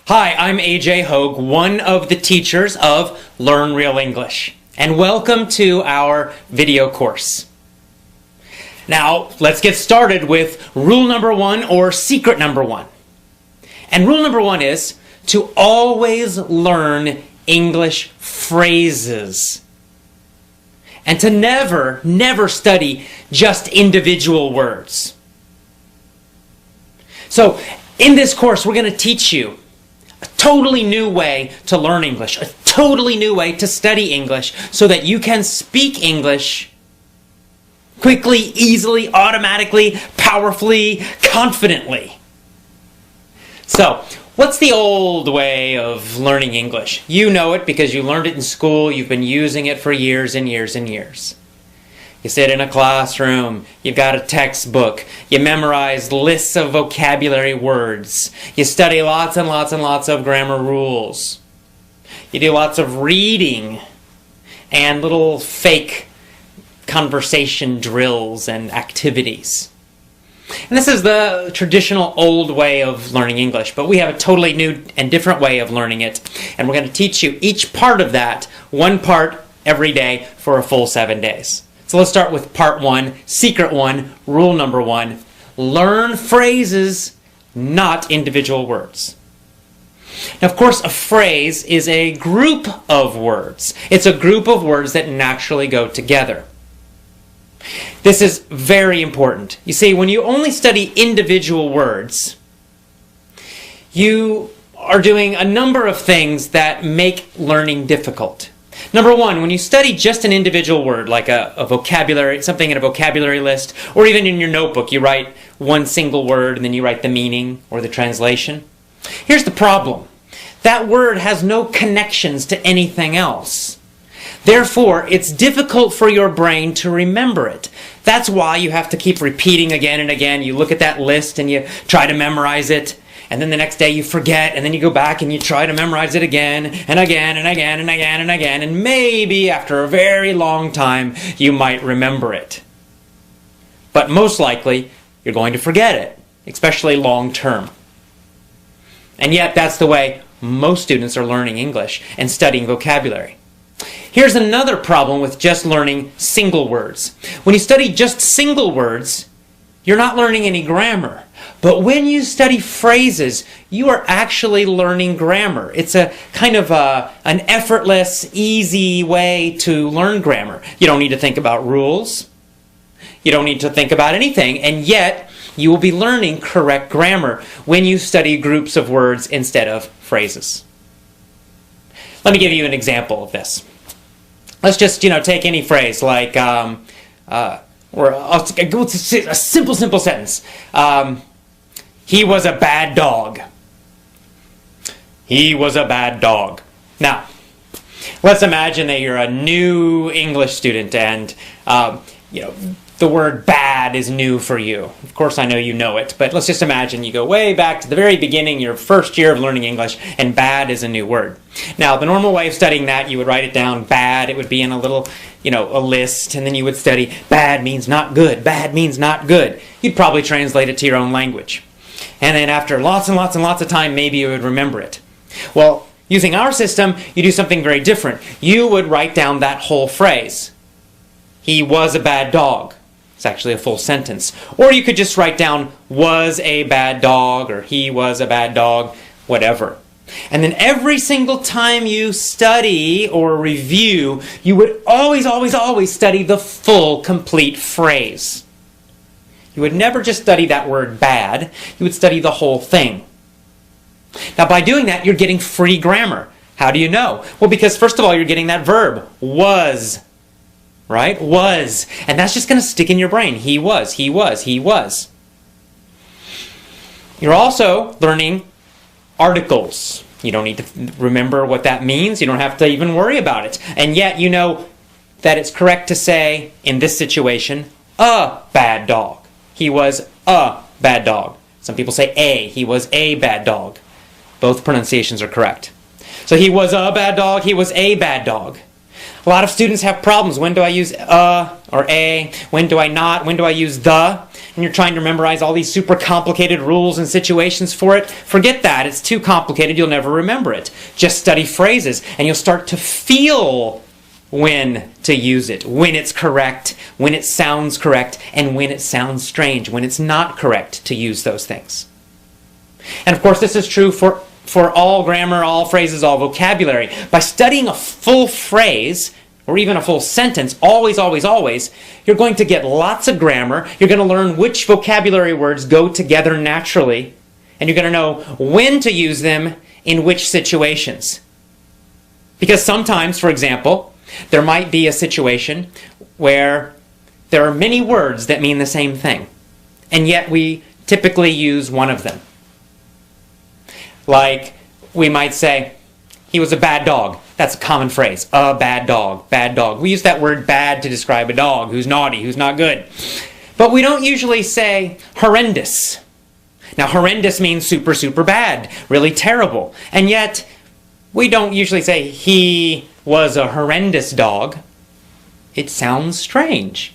Hi, I'm AJ Hogue, one of the teachers of Learn Real English, and welcome to our video course. Now, let's get started with rule number one, or secret number one. And rule number one is to always learn English phrases. And to never study just individual words. So, in this course, we're going to teach you a totally new way to learn English, a totally new way to study English so that you can speak English quickly, easily, automatically, powerfully, confidently. So, what's the old way of learning English? You know it because you learned it in school, you've been using it for years and years and years. You sit in a classroom, you've got a textbook, you memorize lists of vocabulary words, you study lots and lots and lots of grammar rules. You do lots of reading and little fake conversation drills and activities. And this is the traditional old way of learning English, but we have a totally new and different way of learning it. And we're going to teach you each part of that, one part every day for a full 7 days. So let's start with part one, secret one, rule number one. Learn phrases, not individual words. Now, of course, a phrase is a group of words. It's a group of words that naturally go together. This is very important. You see, when you only study individual words, you are doing a number of things that make learning difficult. Number one, when you study just an individual word, like a vocabulary, something in a vocabulary list, or even in your notebook, you write one single word and then you write the meaning or the translation. Here's the problem. That word has no connections to anything else. Therefore, it's difficult for your brain to remember it. That's why you have to keep repeating again and again. You look at that list and you try to memorize it. And then the next day you forget, and then you go back and you try to memorize it again, and again, and again, and again, and again, and maybe after a very long time, you might remember it. But most likely, you're going to forget it, especially long term. And yet, that's the way most students are learning English and studying vocabulary. Here's another problem with just learning single words. When you study just single words, you're not learning any grammar. But when you study phrases, you are actually learning grammar. It's a kind of an effortless, easy way to learn grammar. You don't need to think about rules. You don't need to think about anything. And yet, you will be learning correct grammar when you study groups of words instead of phrases. Let me give you an example of this. Let's just, take any phrase like, or I'll go to a simple sentence. He was a bad dog. He was a bad dog. Now, let's imagine that you're a new English student and, the word bad is new for you. Of course, I know you know it, but let's just imagine you go way back to the very beginning, your first year of learning English, and bad is a new word. Now, the normal way of studying that, you would write it down, bad, it would be in a little, a list, and then you would study, bad means not good, bad means not good. You'd probably translate it to your own language. And then after lots and lots and lots of time, maybe you would remember it. Well, using our system, you do something very different. You would write down that whole phrase. He was a bad dog. It's actually a full sentence. Or you could just write down, was a bad dog, or he was a bad dog, whatever. And then every single time you study or review, you would always study the full, complete phrase. You would never just study that word bad. You would study the whole thing. Now, by doing that, you're getting free grammar. How do you know? Well, because first of all, you're getting that verb, was. Right? Was. And that's just going to stick in your brain. He was, he was, he was. You're also learning articles. You don't need to remember what that means. You don't have to even worry about it. And yet you know that it's correct to say, in this situation, a bad dog. He was a bad dog. Some people say a. He was a bad dog. Both pronunciations are correct. So he was a bad dog. He was a bad dog. A lot of students have problems. When do I use or a? When do I not? When do I use the? And you're trying to memorize all these super complicated rules and situations for it. Forget that. It's too complicated. You'll never remember it. Just study phrases and you'll start to feel when to use it, when it's correct, when it sounds correct, and when it sounds strange, when it's not correct to use those things. And of course, this is true for all grammar, all phrases, all vocabulary. By studying a full phrase, or even a full sentence, always, always, always, you're going to get lots of grammar. You're going to learn which vocabulary words go together naturally, and you're going to know when to use them in which situations. Because sometimes, for example, there might be a situation where there are many words that mean the same thing, and yet we typically use one of them. Like, we might say, he was a bad dog. That's a common phrase. A bad dog, bad dog. We use that word bad to describe a dog who's naughty, who's not good. But we don't usually say horrendous. Now, horrendous means super, super bad, really terrible. And yet, we don't usually say he was a horrendous dog. It sounds strange.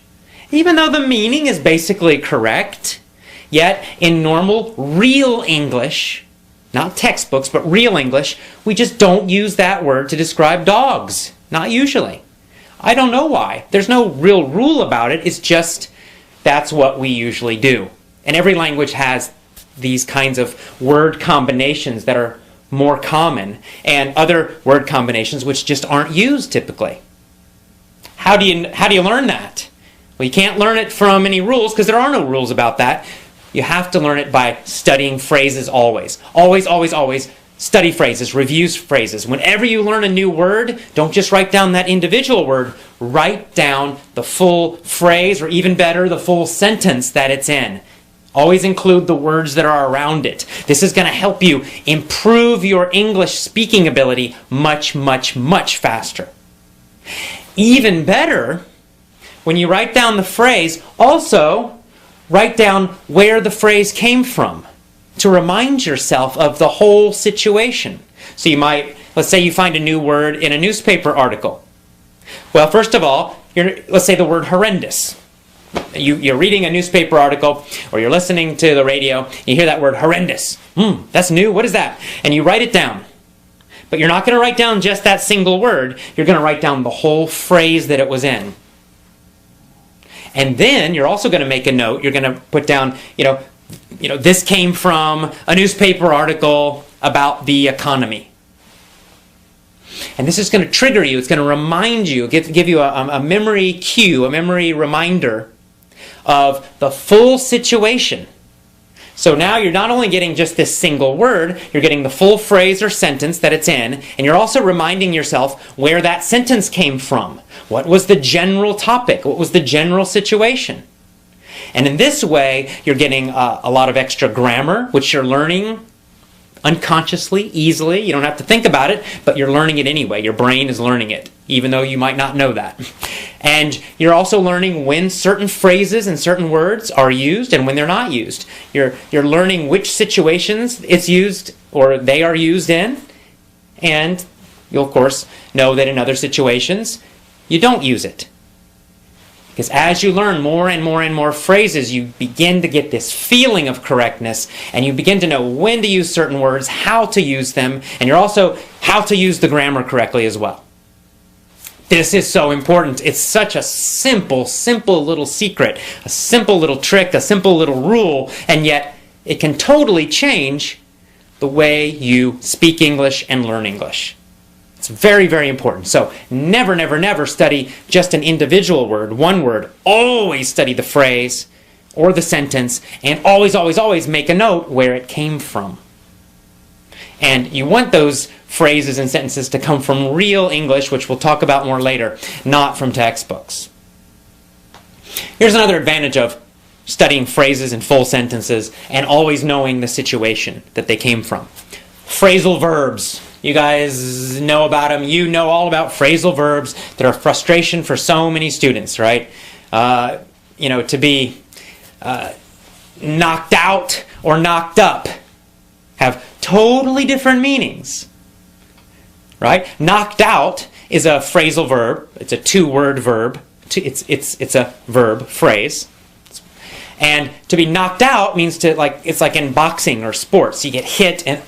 Even though the meaning is basically correct, yet in normal, real English, not textbooks, but real English, we just don't use that word to describe dogs. Not usually. I don't know why. There's no real rule about it. It's just that's what we usually do. And every language has these kinds of word combinations that are more common, and other word combinations which just aren't used typically. How do you learn that? Well, you can't learn it from any rules because there are no rules about that. You have to learn it by studying phrases always. Always, always, always study phrases, review phrases. Whenever you learn a new word, don't just write down that individual word. Write down the full phrase, or even better, the full sentence that it's in. Always include the words that are around it. This is going to help you improve your English speaking ability much, much, much faster. Even better, when you write down the phrase, also write down where the phrase came from to remind yourself of the whole situation. So you might, let's say you find a new word in a newspaper article. Well, first of all, let's say the word horrendous. You're reading a newspaper article, or you're listening to the radio, you hear that word horrendous. That's new, what is that? And you write it down. But you're not going to write down just that single word, you're going to write down the whole phrase that it was in. And then you're also going to make a note, you're going to put down, this came from a newspaper article about the economy. And this is going to trigger you, it's going to remind you, give you a memory cue, a memory reminder of the full situation. So now you're not only getting just this single word, you're getting the full phrase or sentence that it's in, and you're also reminding yourself where that sentence came from. What was the general topic? What was the general situation? And in this way, you're getting a lot of extra grammar, which you're learning unconsciously, easily. You don't have to think about it, but you're learning it anyway. Your brain is learning it, even though you might not know that. And you're also learning when certain phrases and certain words are used and when they're not used. You're learning which situations it's used or they are used in, and you'll of course know that in other situations you don't use it. Because as you learn more and more and more phrases, you begin to get this feeling of correctness, and you begin to know when to use certain words, how to use them, and you're also how to use the grammar correctly as well. This is so important. It's such a simple, simple little secret, a simple little trick, a simple little rule, and yet it can totally change the way you speak English and learn English. It's very, very important. So never, never, never study just an individual word, one word. Always study the phrase or the sentence, and always, always, always make a note where it came from. And you want those phrases and sentences to come from real English, which we'll talk about more later, not from textbooks. Here's another advantage of studying phrases and full sentences and always knowing the situation that they came from. Phrasal verbs. You guys know about them. You know all about phrasal verbs that are a frustration for so many students, right? To be knocked out or knocked up have totally different meanings, right? Knocked out is a phrasal verb. It's a two-word verb. It's a verb phrase. And to be knocked out means to, like, it's like in boxing or sports. You get hit and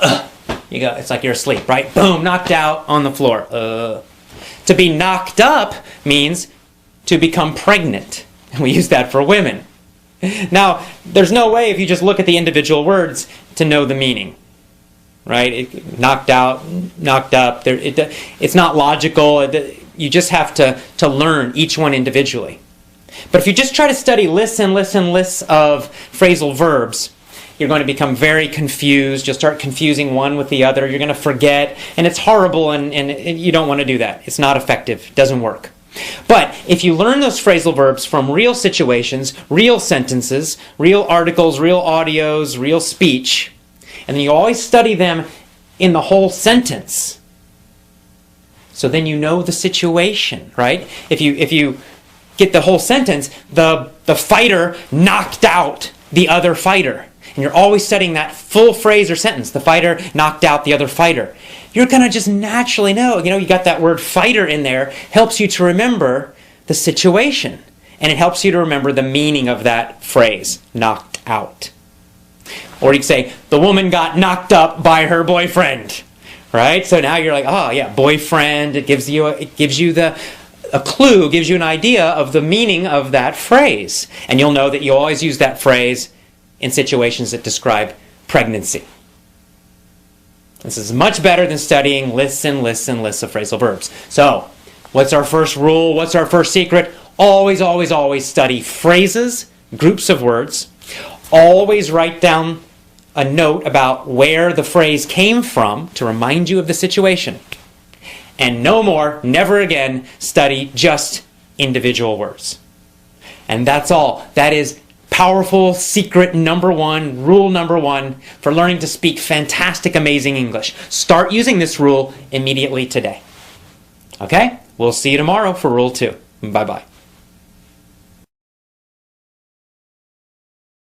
you go. It's like you're asleep, right? Boom, knocked out on the floor. To be knocked up means to become pregnant. We use that for women. Now, there's no way if you just look at the individual words to know the meaning, right? Knocked out, knocked up. It's not logical. You just have to learn each one individually. But if you just try to study lists and lists and lists of phrasal verbs, you're going to become very confused. You'll start confusing one with the other. You're going to forget, and it's horrible, and you don't want to do that. It's not effective. It doesn't work. But if you learn those phrasal verbs from real situations, real sentences, real articles, real audios, real speech, and then you always study them in the whole sentence, so then you know the situation, right? If you get the whole sentence, the fighter knocked out the other fighter. And you're always studying that full phrase or sentence. The fighter knocked out the other fighter. You're going to just naturally know. You got that word fighter in there. Helps you to remember the situation. And it helps you to remember the meaning of that phrase, knocked out. Or you could say, the woman got knocked up by her boyfriend. Right? So now you're like, oh yeah, boyfriend. It gives you a clue, gives you an idea of the meaning of that phrase. And you'll know that you always use that phrase in situations that describe pregnancy. This is much better than studying lists and lists and lists of phrasal verbs. So, what's our first rule? What's our first secret? Always, always, always study phrases, groups of words. Always write down a note about where the phrase came from to remind you of the situation. And no more, never again, study just individual words. And that's all. That is powerful secret number one, rule number one for learning to speak fantastic, amazing English. Start using this rule immediately today. Okay? We'll see you tomorrow for rule 2. Bye-bye.